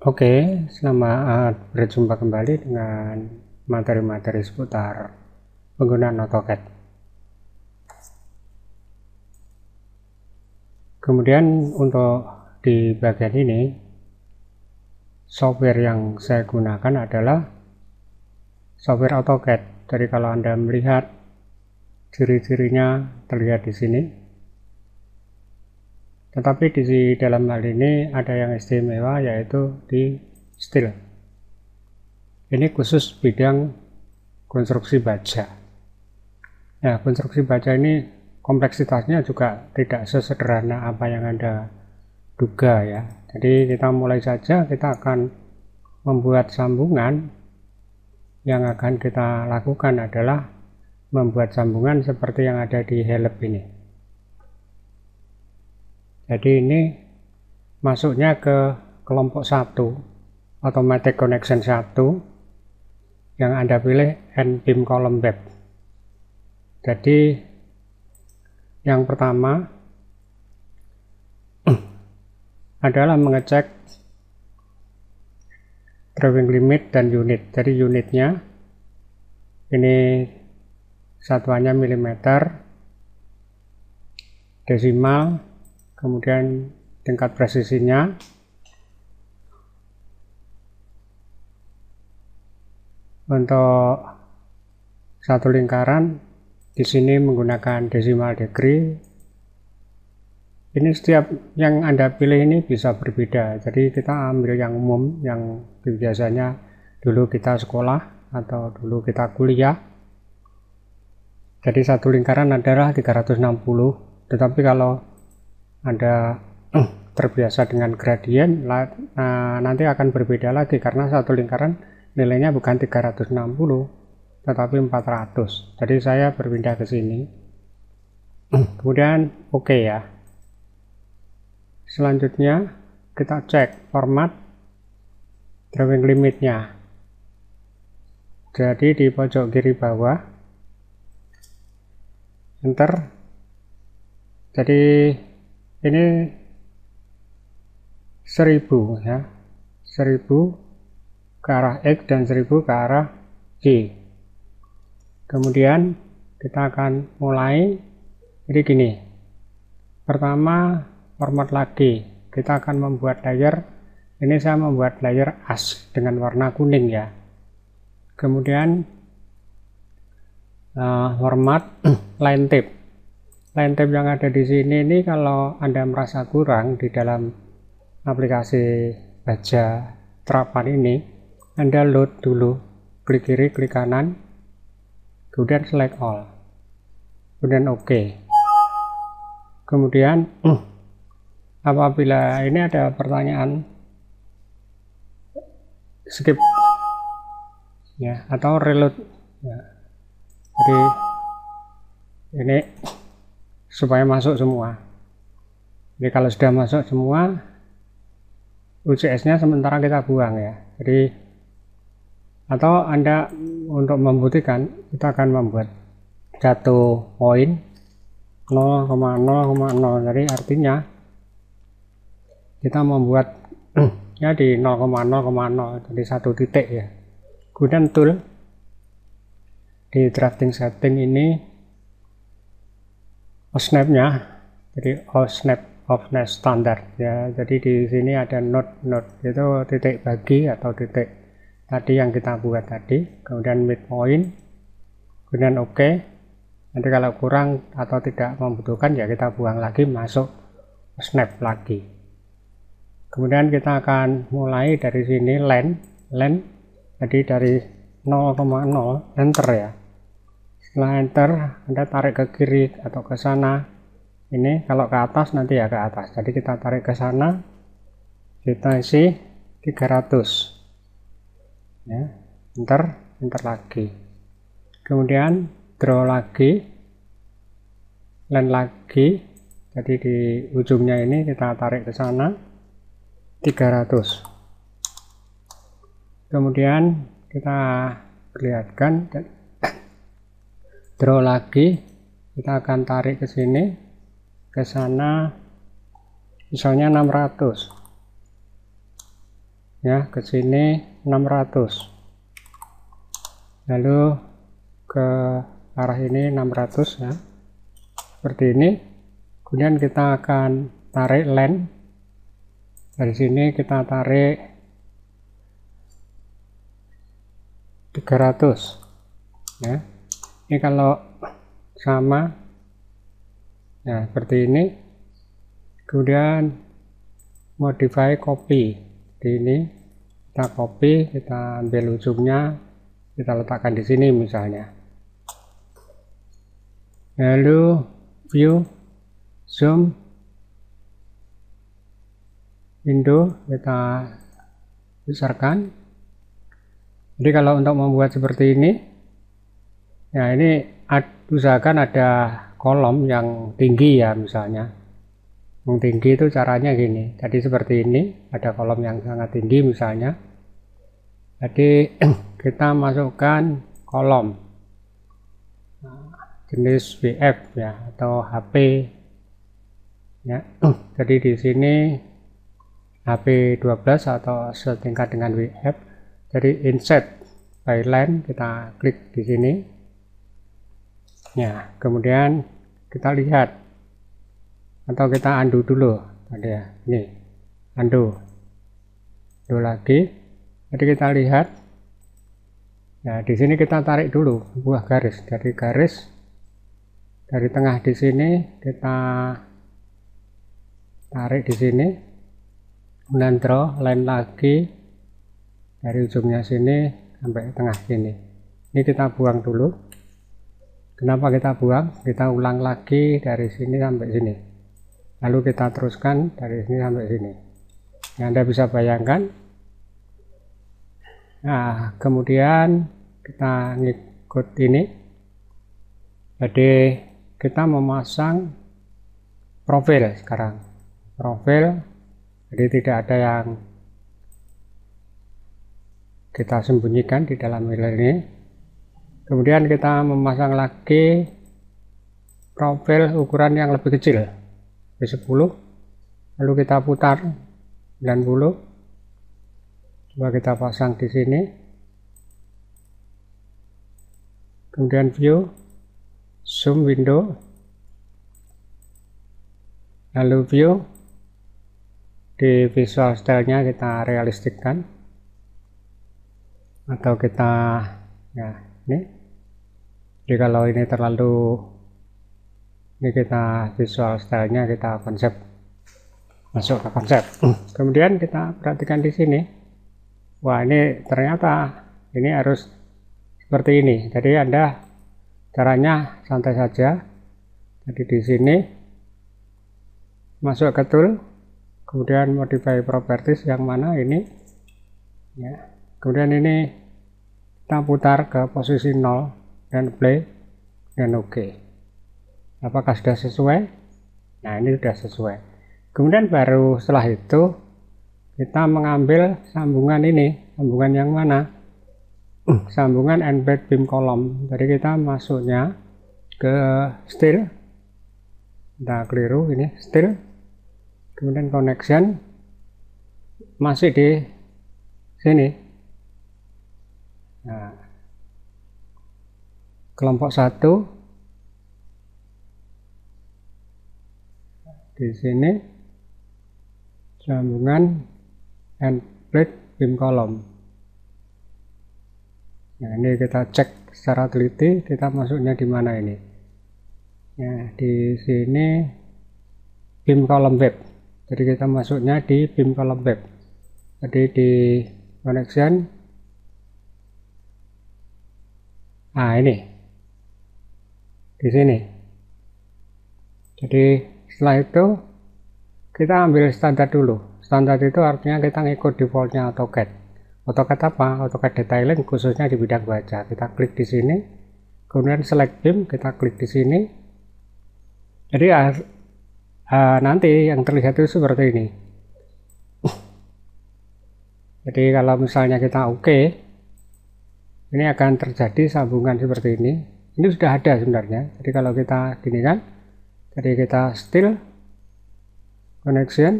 Oke, selamat berjumpa kembali dengan materi-materi seputar penggunaan AutoCAD. Kemudian untuk di bagian ini, software yang saya gunakan adalah software AutoCAD. Jadi kalau Anda melihat ciri-cirinya terlihat di sini. Tetapi di dalam hal ini ada yang istimewa, yaitu di steel. Ini khusus bidang konstruksi baja. Nah, konstruksi baja ini kompleksitasnya juga tidak sesederhana apa yang Anda duga ya. Jadi kita mulai saja, kita akan membuat sambungan. Yang akan kita lakukan adalah membuat sambungan seperti yang ada di help ini. Jadi ini masuknya ke kelompok 1, automatic connection 1, yang Anda pilih end beam column web. Jadi yang pertama adalah mengecek drawing limit dan unit. Jadi unitnya ini satuannya milimeter, desimal, kemudian tingkat presisinya, untuk satu lingkaran di sini menggunakan decimal degree. Ini setiap yang Anda pilih ini bisa berbeda. Jadi kita ambil yang umum, yang biasanya dulu kita sekolah atau dulu kita kuliah. Jadi satu lingkaran adalah 360. Tetapi kalau Anda terbiasa dengan gradien, nanti akan berbeda lagi karena satu lingkaran nilainya bukan 360 tetapi 400. Jadi saya berpindah ke sini. Kemudian oke ya. Selanjutnya kita cek format drawing limitnya. Jadi di pojok kiri bawah, enter. Jadi ini 1000 ya, 1000 ke arah X dan 1000 ke arah Y. Kemudian kita akan mulai. Jadi gini, pertama format lagi, kita akan membuat layer. Ini saya membuat layer as dengan warna kuning ya. Kemudian format line type. Line type yang ada di sini ini kalau Anda merasa kurang di dalam aplikasi baja terapan ini, Anda load dulu, klik kiri, klik kanan, kemudian select all, kemudian OK. Kemudian apabila ini ada pertanyaan, skip ya, atau reload ya. Jadi ini supaya masuk semua. Jadi kalau sudah masuk semua, UCS-nya sementara kita buang ya. Jadi atau Anda untuk membuktikan, kita akan membuat satu poin 0,0,0. Jadi artinya kita membuat ya di 0,0,0, jadi satu titik ya. Kemudian tool di drafting setting ini snap-nya, jadi snap offset standar ya. Jadi di sini ada node itu titik bagi atau titik tadi yang kita buat tadi. Kemudian midpoint, kemudian OK. Nanti kalau kurang atau tidak membutuhkan ya kita buang lagi, masuk snap lagi. Kemudian kita akan mulai dari sini len, jadi dari 0,0 enter ya. Setelah enter, Anda tarik ke kiri atau ke sana. Ini kalau ke atas nanti ya ke atas. Jadi kita tarik ke sana, kita isi 300 ya. Enter lagi. Kemudian draw lagi, len lagi. Jadi di ujungnya ini kita tarik ke sana 300. Kemudian kita perlihatkan, draw lagi, kita akan tarik ke sini, ke sana, misalnya 600 ya, ke sini 600, lalu ke arah ini 600 ya, seperti ini. Kemudian kita akan tarik line dari sini, kita tarik 300 ya. Ini kalau sama ya seperti ini. Kemudian modify copy, di ini kita copy, kita ambil ujungnya, kita letakkan di sini misalnya. Lalu view, zoom, window kita besarkan. Jadi kalau untuk membuat seperti ini ya, ini usahakan ada kolom yang tinggi ya, misalnya yang tinggi itu caranya gini. Jadi seperti ini, ada kolom yang sangat tinggi misalnya. Jadi kita masukkan kolom jenis VF ya, atau HP ya. Jadi di sini HP 12 atau setingkat dengan VF. Jadi insert by line, kita klik di sini ya. Kemudian kita lihat, atau kita undo dulu tadi ya, ini undo lagi. Jadi kita lihat ya, di sini kita tarik dulu sebuah garis. Dari garis dari tengah di sini kita tarik di sini, kemudian draw line lagi dari ujungnya sini sampai tengah sini. Ini kita buang dulu. Kenapa kita buang? Kita ulang lagi dari sini sampai sini, lalu kita teruskan dari sini sampai sini. Yang Anda bisa bayangkan. Nah, kemudian kita ngikut ini. Jadi kita memasang profil sekarang. Profil, jadi tidak ada yang kita sembunyikan di dalam nilai ini. Kemudian kita memasang lagi profil ukuran yang lebih kecil, 10, lalu kita putar 90. Coba kita pasang di sini. Kemudian view, zoom window, lalu view, di visual style-nya kita realistikkan, atau kita ya ini. Jadi kalau ini terlalu, ini kita visual style-nya kita konsep, masuk ke konsep. Kemudian kita perhatikan di sini. Wah, ini ternyata ini harus seperti ini. Jadi Anda caranya santai saja. Jadi di sini masuk ke tool, kemudian modify properties yang mana ini ya. Kemudian ini kita putar ke posisi 0 dan play dan OK. Apakah sudah sesuai? Nah, ini sudah sesuai. Kemudian baru setelah itu kita mengambil sambungan ini. Sambungan yang mana? Sambungan embed beam column. Jadi kita masuknya ke style. Kita keliru ini, style. Kemudian connection masih di sini. Nah, kelompok 1 di sini, sambungan embed beam column. Nah, ini kita cek secara teliti, kita masuknya di mana ini. Ya, di sini beam column web. Jadi kita masuknya di beam column web. Jadi di connection. Nah, ini di sini. Jadi setelah itu kita ambil standar dulu. Standar itu artinya kita ngikut defaultnya AutoCAD. AutoCAD apa? AutoCAD detailing khususnya di bidang baja. Kita klik di sini, kemudian select beam, kita klik di sini. Jadi nanti yang terlihat itu seperti ini. Jadi kalau misalnya kita OK, ini akan terjadi sambungan seperti ini. Ini sudah ada sebenarnya. Jadi kalau kita gini kan, jadi kita still connection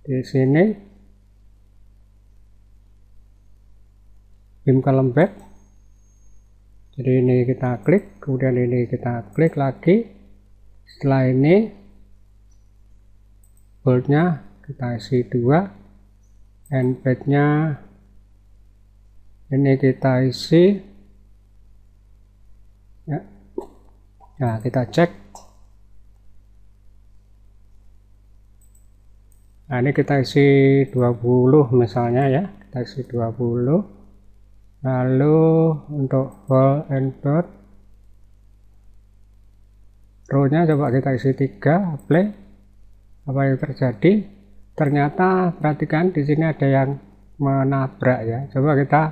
di sini, beam column bed. Jadi ini kita klik, kemudian ini kita klik lagi. Setelah ini boldnya kita isi 2, end bednya ini kita isi ya. Nah, kita cek. Nah, ini kita isi 20 misalnya ya, kita isi 20. Lalu untuk hole and dot row-nya coba kita isi 3, apply. Apa yang terjadi? Ternyata perhatikan di sini ada yang menabrak ya. Coba kita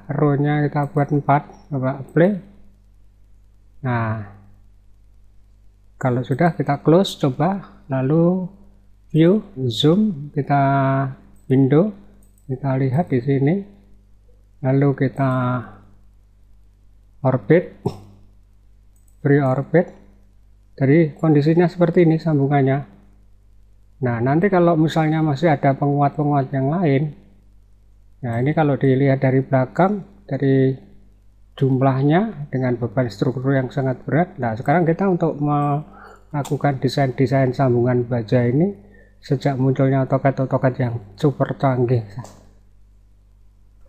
row-nya kita buat 4, coba apply. Nah, kalau sudah kita close, coba lalu view, zoom, kita window, kita lihat di sini. Lalu kita orbit, pre-orbit. Jadi kondisinya seperti ini sambungannya. Nah, nanti kalau misalnya masih ada penguat-penguat yang lain, nah ini kalau dilihat dari belakang, dari jumlahnya dengan beban struktur yang sangat berat. Nah, sekarang kita untuk melakukan desain-desain sambungan baja ini, sejak munculnya AutoCAD yang super canggih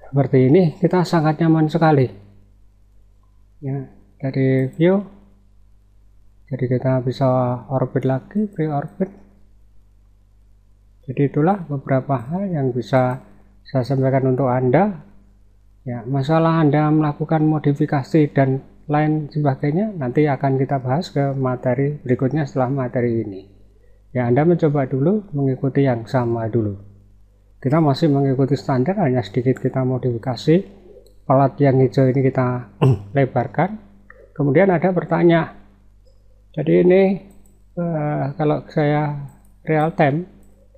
seperti ini, kita sangat nyaman sekali ya. Dari view, jadi kita bisa orbit lagi, pre-orbit. Jadi itulah beberapa hal yang bisa saya sampaikan untuk Anda ya. Masalah Anda melakukan modifikasi dan lain sebagainya nanti akan kita bahas ke materi berikutnya setelah materi ini ya. Anda mencoba dulu mengikuti yang sama dulu. Kita masih mengikuti standar, hanya sedikit kita modifikasi. Pelat yang hijau ini kita lebarkan. Kemudian ada bertanya, jadi ini kalau saya real time,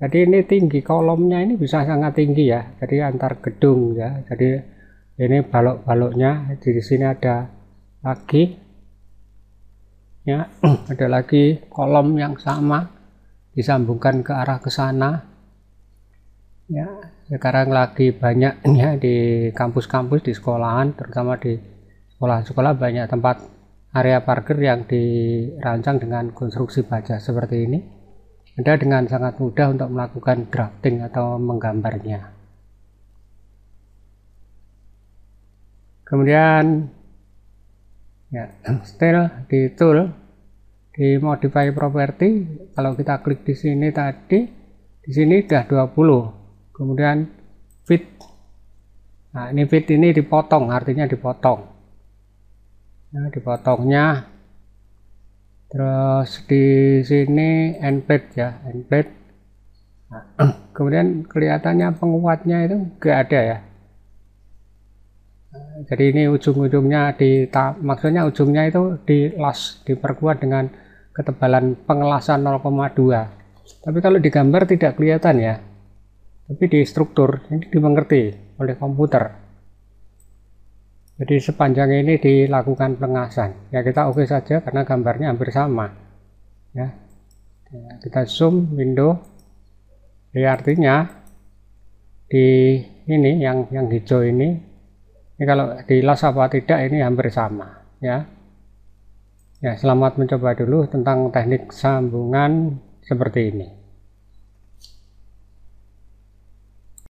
jadi ini tinggi kolomnya ini bisa sangat tinggi ya, jadi antar gedung ya. Jadi ini balok-baloknya di sini ada lagi ya, ada lagi kolom yang sama disambungkan ke arah ke sana ya. Sekarang lagi banyak ya di kampus-kampus, di sekolahan, terutama di sekolah-sekolah banyak tempat area parkir yang dirancang dengan konstruksi baja seperti ini. Anda dengan sangat mudah untuk melakukan drafting atau menggambarnya. Kemudian ya, style di tool, di modify property, kalau kita klik di sini tadi, di sini udah 20. Kemudian fit, nah ini fit ini dipotong, artinya dipotong. Nah, dipotongnya. Terus di sini end plate ya, end plate. Nah, kemudian kelihatannya penguatnya itu enggak ada ya. Nah, jadi ini ujung-ujungnya maksudnya ujungnya itu dilas, diperkuat dengan ketebalan pengelasan 0,2. Tapi kalau digambar tidak kelihatan ya. Tapi di struktur ini dimengerti oleh komputer. Jadi sepanjang ini dilakukan pengasan. Ya kita oke saja karena gambarnya hampir sama. Ya. Kita zoom window. Jadi artinya di ini yang hijau ini kalau dilas apa tidak ini hampir sama ya. Ya, selamat mencoba dulu tentang teknik sambungan seperti ini.